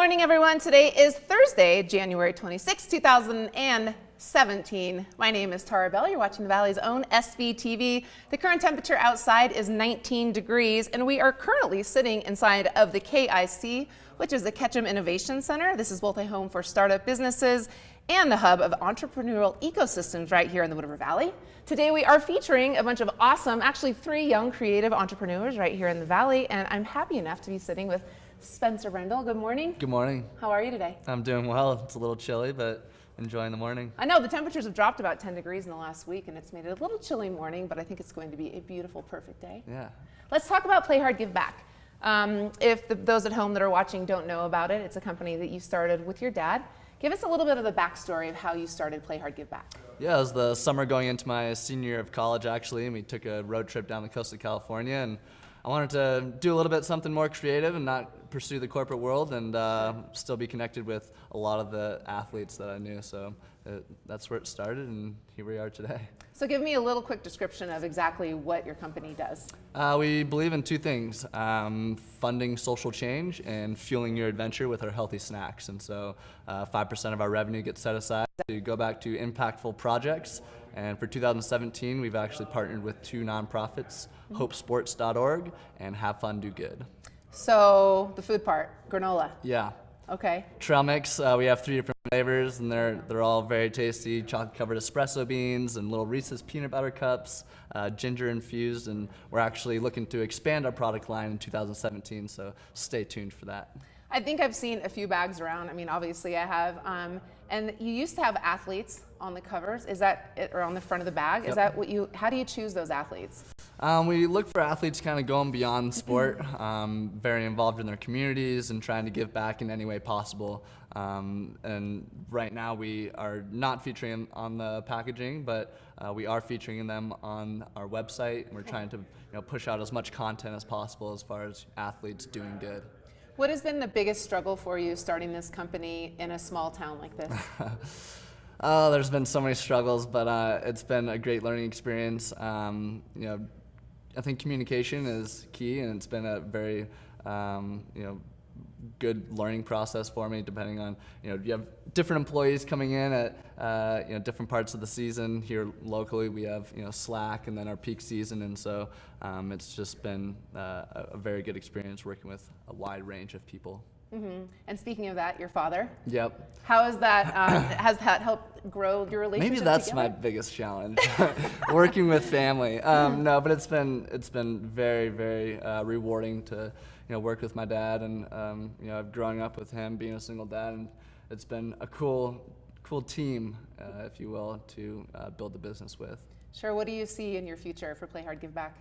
morning, everyone. Today is Thursday, January 26, 2017. My name is Tara Bell. You're watching the Valley's own SVTV. The current temperature outside is 19 degrees, and we are currently sitting inside of the KIC, which is the Ketchum Innovation Center. This is both a home for startup businesses and the hub of entrepreneurial ecosystems right here in the Wood River Valley. Today we are featuring a bunch of awesome, actually 3 young creative entrepreneurs right here in the Valley, and I'm happy enough to be sitting with Spencer Brendel. Good morning. Good morning. How are you today? I'm doing well. It's a little chilly, but enjoying the morning. I know the temperatures have dropped about 10 degrees in the last week, and it's made it a little chilly morning, but I think it's going to be a beautiful, perfect day. Yeah. Let's talk about PlayHard-GiveBack. If those at home that are watching don't know about it, it's a company that you started with your dad. Give us a little bit of the backstory of how you started PlayHard-GiveBack. Yeah, it was the summer going into my senior year of college, actually, and we took a road trip down the coast of California, and I wanted to do a little bit something more creative and not pursue the corporate world, and still be connected with a lot of the athletes that I knew. So that's where it started, and here we are today. So give me a little quick description of exactly what your company does. We believe in 2 things, funding social change and fueling your adventure with our healthy snacks. And so 5% of our revenue gets set aside to go back to impactful projects. And for 2017, we've actually partnered with 2 nonprofits, hopesports.org and Have Fun, Do Good. So the food part, granola. Yeah. Okay. Trail mix, we have 3 different flavors, and they're all very tasty. Chocolate-covered espresso beans and little Reese's peanut butter cups, ginger infused, and we're actually looking to expand our product line in 2017, so stay tuned for that. I think I've seen a few bags around. I mean, obviously I have. And you used to have athletes on the covers. Is that it, or on the front of the bag? Yep. Is that what how do you choose those athletes? We look for athletes kind of going beyond sport, very involved in their communities and trying to give back in any way possible. And right now we are not featuring on the packaging, but we are featuring them on our website. And we're trying to push out as much content as possible as far as athletes doing good. What has been the biggest struggle for you starting this company in a small town like this? Oh, there's been so many struggles, but it's been a great learning experience. I think communication is key, and it's been a very good learning process for me, depending on, you have different employees coming in at different parts of the season. Here locally we have slack and then our peak season, and so it's just been a very good experience working with a wide range of people. Mm-hmm. And speaking of that, your father. Yep. How is that? Has that helped grow your relationship? Maybe that's together? my biggest challenge, working with family. No, but it's been very, very rewarding to work with my dad, and growing up with him, being a single dad, and it's been a cool team, if you will, to build the business with. Sure. What do you see in your future for PlayHard-GiveBack?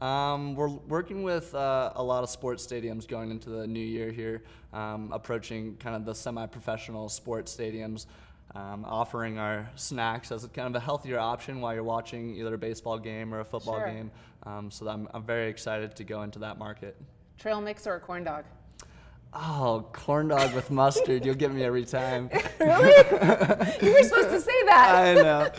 We're working with a lot of sports stadiums going into the new year here, approaching kind of the semi-professional sports stadiums, offering our snacks as a kind of a healthier option while you're watching either a baseball game or a football Sure. game. So I'm very excited to go into that market. Trail mix or a corn dog? Oh, corn dog with mustard. You'll get me every time. Really? You were supposed to say that. I know.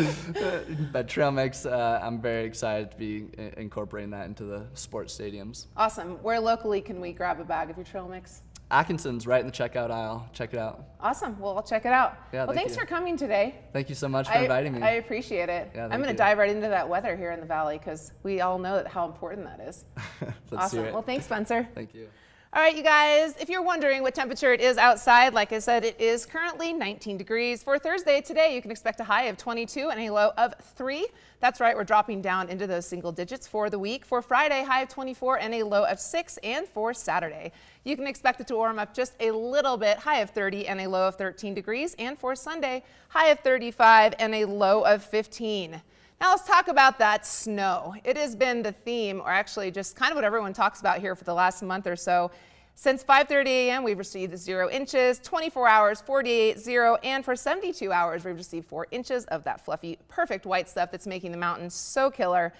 But trail mix, I'm very excited to be incorporating that into the sports stadiums. Awesome. Where locally can we grab a bag of your trail mix? Atkinson's right in the checkout aisle. Check it out. Awesome. Well, I'll check it out. Yeah, well, thanks for coming today. Thank you so much for inviting me. I appreciate it. Yeah, I'm going to dive right into that weather here in the Valley, because we all know how important that is. Let's Awesome. hear it. Well, thanks, Spencer. Thank you. All right, you guys, if you're wondering what temperature it is outside, like I said, it is currently 19 degrees. For Thursday today, you can expect a high of 22 and a low of 3. That's right, we're dropping down into those single digits for the week. For Friday, high of 24 and a low of 6. And for Saturday, you can expect it to warm up just a little bit, high of 30 and a low of 13 degrees. And for Sunday, high of 35 and a low of 15. Now let's talk about that snow. It has been the theme, or actually just kind of what everyone talks about here for the last month or so. Since 5:30 a.m., we've received 0 inches, 24 hours, 48, 0, and for 72 hours, we've received 4 inches of that fluffy, perfect white stuff that's making the mountains so killer.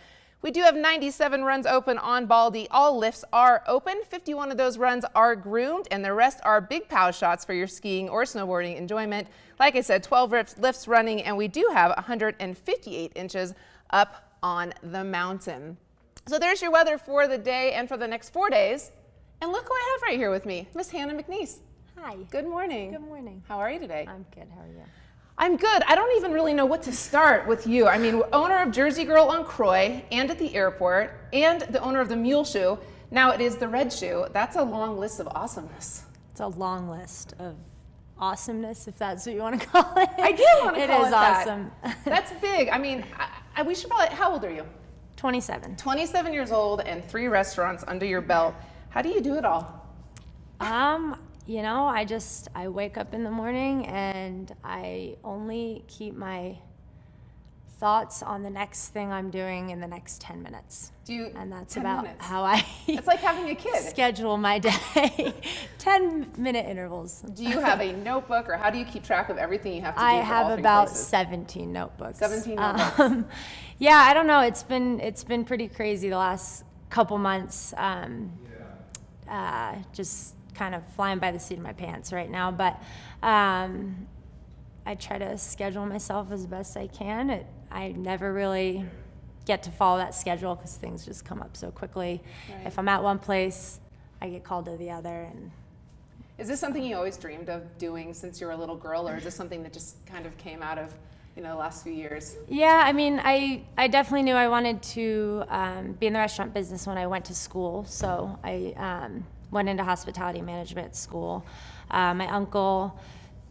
We do have 97 runs open on Baldy. All lifts are open. 51 of those runs are groomed, and the rest are big pow shots for your skiing or snowboarding enjoyment. Like I said, 12 lifts running, and we do have 158 inches up on the mountain. So there's your weather for the day and for the next 4 days. And look who I have right here with me, Miss Hannah McNees. Hi. Good morning. Good morning. How are you today? I'm good. How are you? I'm good. I don't even really know what to start with you. I mean, owner of Jersey Girl on Croy and at the airport, and the owner of the Mule Shoe. Now it is the Red Shoe. That's a long list of awesomeness. It's a long list of awesomeness, if that's what you want to call it. I do want to call it that. It is awesome. That's big. I mean, we should probably, how old are you? 27. 27 years old and 3 restaurants under your belt. How do you do it all? You know, I wake up in the morning and I only keep my thoughts on the next thing I'm doing in the next 10 minutes. And that's 10 about minutes. how I It's like having a kid. schedule my day. 10-minute intervals. Do you have a notebook, or how do you keep track of everything you have to do? I for have all 3 about places? 17 notebooks. 17 notebooks. Yeah, I don't know. It's been pretty crazy the last couple months. Just kind of flying by the seat of my pants right now, but I try to schedule myself as best I can. I never really get to follow that schedule because things just come up so quickly. Right. If I'm at one place, I get called to the other. And Is this something you always dreamed of doing since you were a little girl, or is this something that just kind of came out of, the last few years? yeah, I mean, I definitely knew I wanted to be in the restaurant business when I went to school. So I went into hospitality management school. My uncle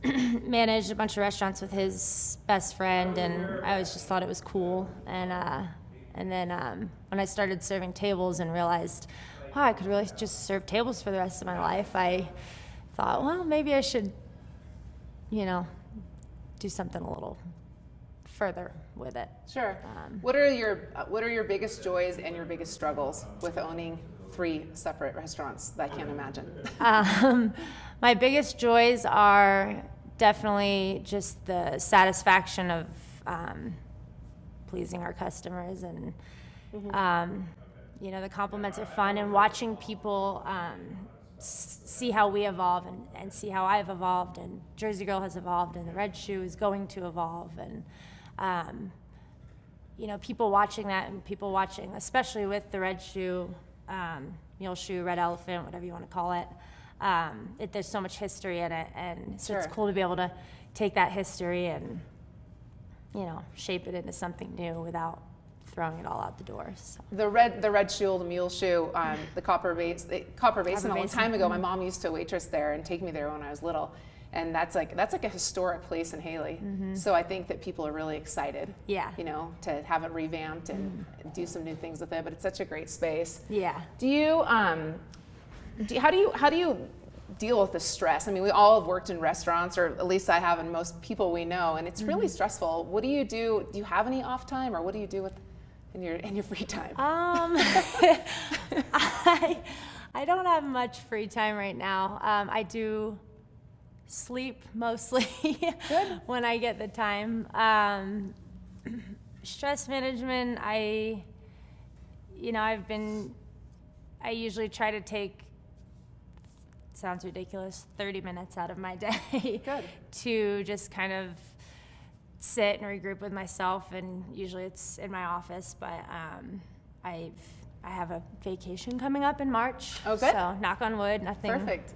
managed a bunch of restaurants with his best friend, and I always just thought it was cool. And then when I started serving tables and realized, wow, I could really just serve tables for the rest of my life, I thought, well, maybe I should, do something a little further with it. Sure. What are your biggest joys and your biggest struggles with owning 3 separate restaurants that I can't imagine? My biggest joys are definitely just the satisfaction of pleasing our customers, and the compliments are fun, and watching people see how we evolve and see how I've evolved, and Jersey Girl has evolved, and the Red Shoe is going to evolve, and people watching that, and people watching, especially with the Red Shoe, Mule Shoe, Red Elephant, whatever you want to call it. There's so much history in it, and so it's cool to be able to take that history and, shape it into something new without throwing it all out the door. So. The Red Shoe, the Mule Shoe, the Copper Basin. A long time ago, my mom used to waitress there and take me there when I was little. And that's like a historic place in Haley. So I think that people are really excited, to have it revamped and do some new things with it. But it's such a great space. Yeah. Do you how do you deal with the stress? I mean, we all have worked in restaurants, or at least I have, and most people we know, and it's really stressful. What do you do? Do you have any off time, or what do you do in your free time? I don't have much free time right now. I do sleep mostly when I get the time. Stress management, I usually try to take, sounds ridiculous, 30 minutes out of my day to just kind of sit and regroup with myself, and usually it's in my office, but I have a vacation coming up in March. Oh, good. So knock on wood, nothing Perfect.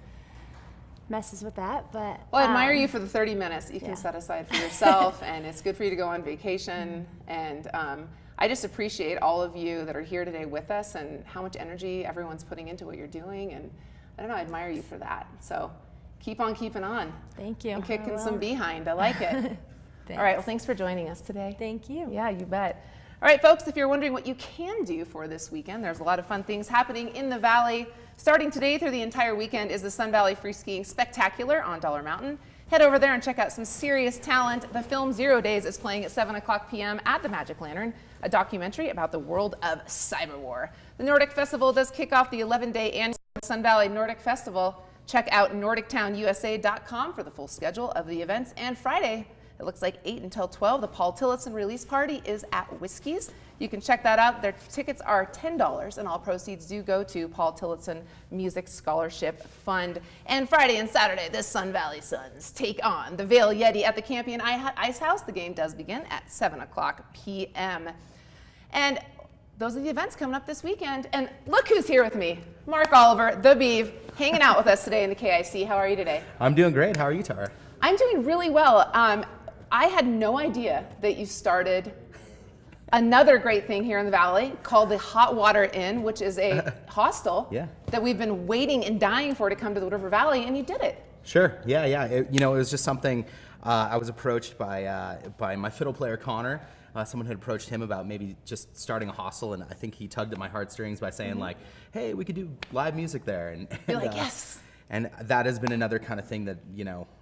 messes with that, but Well, I admire you for the 30 minutes that you can set aside for yourself, and it's good for you to go on vacation. And I just appreciate all of you that are here today with us, and how much energy everyone's putting into what you're doing. And I don't know, I admire you for that. So keep on keeping on. Thank you. And kicking some behind. I like it. All right, well, thanks for joining us today. Thank you. Yeah, you bet. All right, folks, if you're wondering what you can do for this weekend, there's a lot of fun things happening in the Valley. Starting today through the entire weekend is the Sun Valley Free Skiing Spectacular on Dollar Mountain. Head over there and check out some serious talent. The film 0 Days is playing at 7 o'clock p.m. at the Magic Lantern, a documentary about the world of cyber war. The Nordic Festival does kick off the 11-day annual Sun Valley Nordic Festival. Check out NordicTownUSA.com for the full schedule of the events. And Friday, it looks like 8 until 12, the Paul Tillotson release party is at Whiskey's. You can check that out. Their tickets are $10, and all proceeds do go to Paul Tillotson Music Scholarship Fund. And Friday and Saturday, the Sun Valley Suns take on the Vail Yeti at the Campion Ice House. The game does begin at 7 o'clock p.m. And those are the events coming up this weekend. And look who's here with me. Mark Oliver, the Beeve, hanging out with us today in the KIC. How are you today? I'm doing great. How are you, Tara? I'm doing really well. I had no idea that you started another great thing here in the Valley called the Hot Water Inn, which is a hostel that we've been waiting and dying for to come to the River Valley, and you did it. Sure. Yeah. It was just something I was approached by my fiddle player, Connor. Someone had approached him about maybe just starting a hostel, and I think he tugged at my heartstrings by saying like, hey, we could do live music there. And you're like, yes. And that has been another kind of thing that,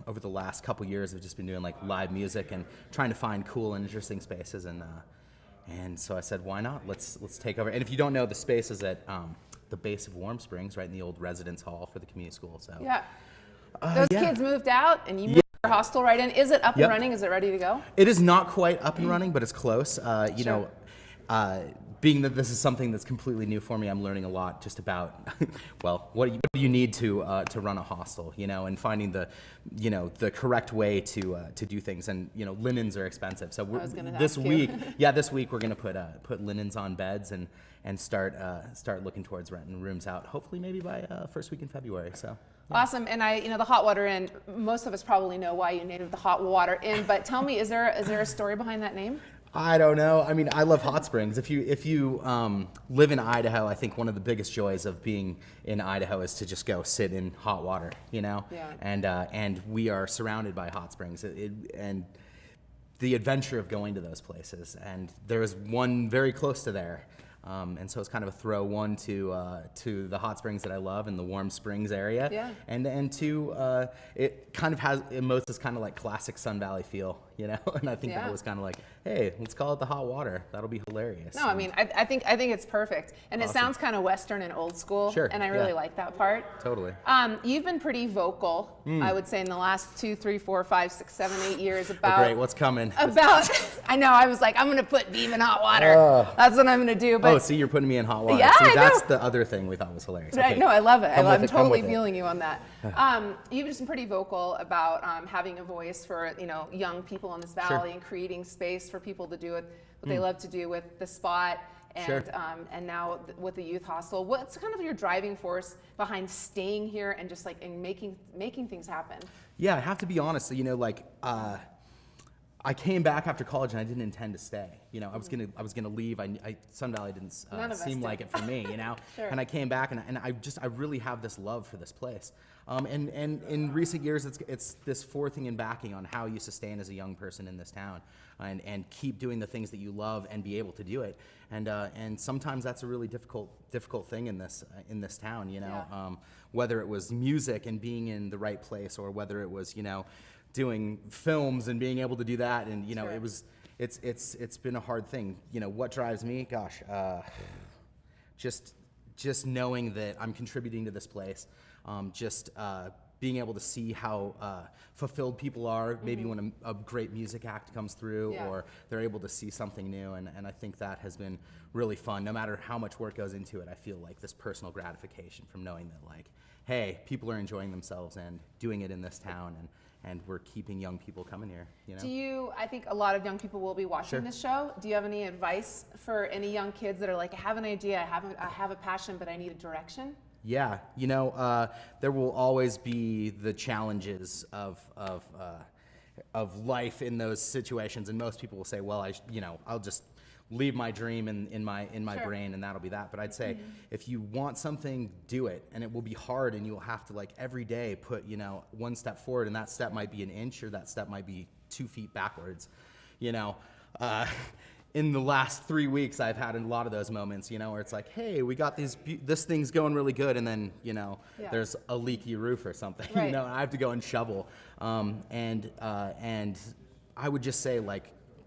over the last couple years, I've just been doing like live music and trying to find cool and interesting spaces. And so I said, why not? Let's take over. And if you don't know, the space is at the base of Warm Springs, right in the old residence hall for the community school. So those kids moved out, and you moved your hostel right in. Is it up and running? Is it ready to go? It is not quite up and running, but it's close. Being that this is something that's completely new for me, I'm learning a lot just about, well, what do you need to run a hostel, and finding the correct way to do things. And linens are expensive, so this week we're gonna put linens on beds and start looking towards renting rooms out. Hopefully, maybe by first week in February. So. Yeah. Awesome. And the Hot Water Inn, most of us probably know why you named it the Hot Water Inn, but tell me, is there a story behind that name? I don't know. I mean, I love hot springs. If you live in Idaho, I think one of the biggest joys of being in Idaho is to just go sit in hot water, Yeah. And we are surrounded by hot springs, and the adventure of going to those places. And there is one very close to there. And so it's kind of a throw, one, to the hot springs that I love in the Warm Springs area, and two, it kind of has this kind of like classic Sun Valley feel, and I think that was kind of like, hey, let's call it the hot water. That'll be hilarious. No, I mean, I think it's perfect, and Awesome. It sounds kind of Western and old school, and I really like that part. Totally. You've been pretty vocal, I would say, in the last 2, 3, 4, 5, 6, 7, 8 years about. Great, what's coming? I know, I was like, I'm gonna put Beeve in hot water. That's what I'm gonna do. But see, you're putting me in hot water. Yeah, see, I that's know. the other thing we thought was hilarious. Right, Okay. no, I love it. I'm totally with it. feeling you on that. You've just been pretty vocal about having a voice for young people in this valley and creating space for people to do what they love to do with the spot and now with the youth hostel. What's kind of your driving force behind staying here and just like making things happen? Yeah, I have to be honest. I came back after college and I didn't intend to stay. I was gonna leave. Sun Valley didn't seem like it for me. Sure. And I came back and I really have this love for this place. And in recent years, it's this forthing and backing on how you sustain as a young person in this town, and keep doing the things that you love and be able to do it. And sometimes that's a really difficult thing in this town. Whether it was music and being in the right place, or whether it was doing films and being able to do that, and it's been a hard thing. What drives me? Gosh, just knowing that I'm contributing to this place, being able to see how fulfilled people are, maybe when a great music act comes through, or they're able to see something new, and I think that has been really fun. No matter how much work goes into it, I feel like this personal gratification from knowing that, like, hey, people are enjoying themselves and doing it in this town, and we're keeping young people coming here. I think a lot of young people will be watching this show. Do you have any advice for any young kids that are like, I have an idea, I have a passion, but I need a direction? Yeah, there will always be the challenges of life in those situations, and most people will say, well, I'll just leave my dream in my brain, and that'll be that. But I'd say, if you want something, do it, and it will be hard, and you will have to every day put one step forward, and that step might be an inch, or that step might be 2 feet backwards. In the last 3 weeks, I've had a lot of those moments, where it's like, hey, we got this thing's going really good, and then there's a leaky roof or something, and I have to go and shovel, and I would just say,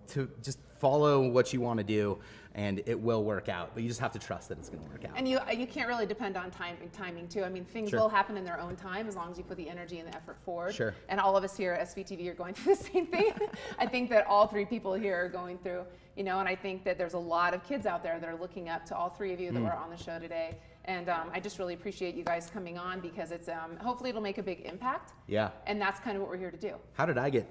to just follow what you want to do, and it will work out. But you just have to trust that it's going to work out. And you can't really depend on timing too. I mean, things will happen in their own time as long as you put the energy and the effort forward. Sure. And all of us here at SVTV are going through the same thing. I think that all 3 people here are going through, and I think that there's a lot of kids out there that are looking up to all 3 of you that were on the show today. And I just really appreciate you guys coming on, because it's hopefully it'll make a big impact. Yeah. And that's kind of what we're here to do. How did I get,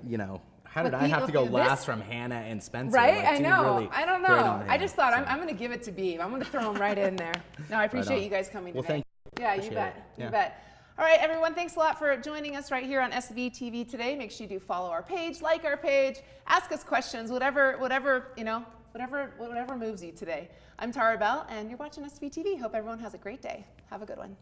How did I have to go last from Hannah and Spencer? Right? Like, I know. really I don't great know. on I Hannah, just thought so. I'm going to give it to Beeb. I'm going to throw him right in there. No, I appreciate on. you guys coming Well, today. thank you. Yeah, you Appreciate bet. it. You Yeah. bet. All right, everyone, thanks a lot for joining us right here on SVTV today. Make sure you do follow our page, like our page, ask us questions, whatever moves you today. I'm Tara Bell, and you're watching SVTV. Hope everyone has a great day. Have a good one.